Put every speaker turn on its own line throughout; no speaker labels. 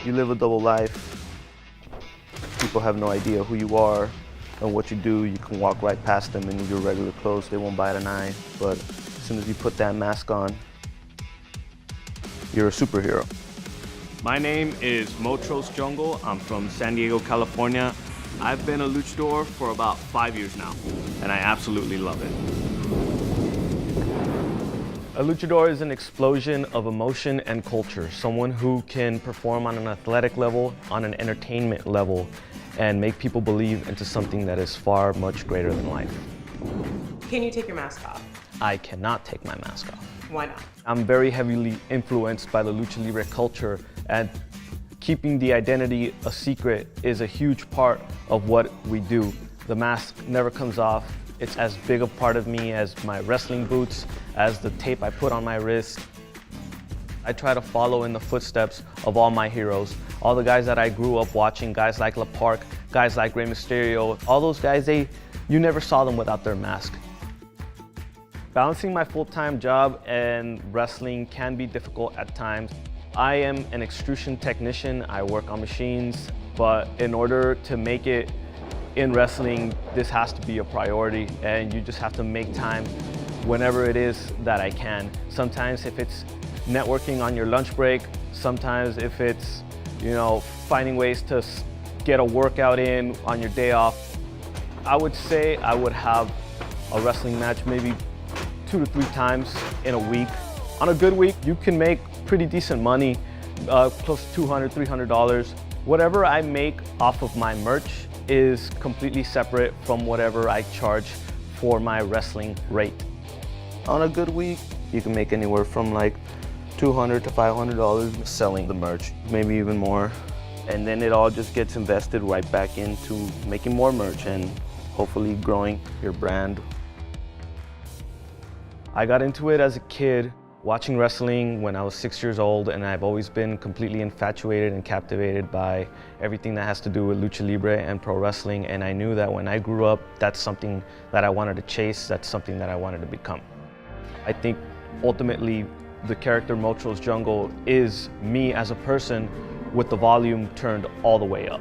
You live a double life. People have no idea who you are and what you do. You can walk right past them in your regular clothes. They won't bat an eye. But as soon as you put that mask on, you're a superhero.
My name is Motros Jungle. I'm from San Diego, California. I've been a luchador for about 5 years now, and I absolutely love it. A luchador is an explosion of emotion and culture. Someone who can perform on an athletic level, on an entertainment level, and make people believe into something that is far much greater than life.
Can you take your mask off?
I cannot take my mask off.
Why not?
I'm very heavily influenced by the lucha libre culture, and keeping the identity a secret is a huge part of what we do. The mask never comes off. It's as big a part of me as my wrestling boots, as the tape I put on my wrist. I try to follow in the footsteps of all my heroes. All the guys that I grew up watching, guys like La Park, guys like Rey Mysterio, all those guys, you never saw them without their mask. Balancing my full-time job and wrestling can be difficult at times. I am an extrusion technician. I work on machines, but in order to make it in wrestling, this has to be a priority, and you just have to make time whenever it is that I can. Sometimes if it's networking on your lunch break, sometimes if it's, finding ways to get a workout in on your day off. I would say I would have a wrestling match maybe 2 to 3 times in a week. On a good week, you can make pretty decent money, close to $200, $300. Whatever I make off of my merch is completely separate from whatever I charge for my wrestling rate.
On a good week, you can make anywhere from like $200 to $500 selling the merch, maybe even more. And then it all just gets invested right back into making more merch and hopefully growing your brand.
I got into it as a kid, watching wrestling when I was 6 years old, and I've always been completely infatuated and captivated by everything that has to do with lucha libre and pro wrestling, and I knew that when I grew up, that's something that I wanted to chase, that's something that I wanted to become. I think ultimately the character Motros Jungle is me as a person with the volume turned all the way up.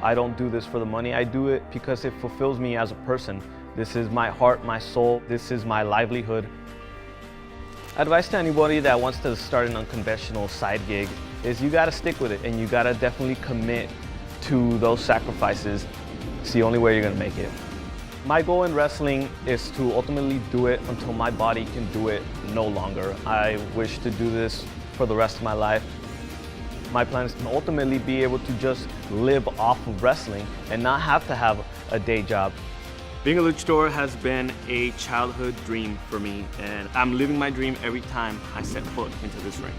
I don't do this for the money, I do it because it fulfills me as a person. This is my heart, my soul, this is my livelihood. Advice to anybody that wants to start an unconventional side gig is you gotta stick with it, and you gotta definitely commit to those sacrifices. It's the only way you're gonna make it. My goal in wrestling is to ultimately do it until my body can do it no longer. I wish to do this for the rest of my life. My plan is to ultimately be able to just live off of wrestling and not have to have a day job. Being a luchador has been a childhood dream for me, and I'm living my dream every time I set foot into this ring.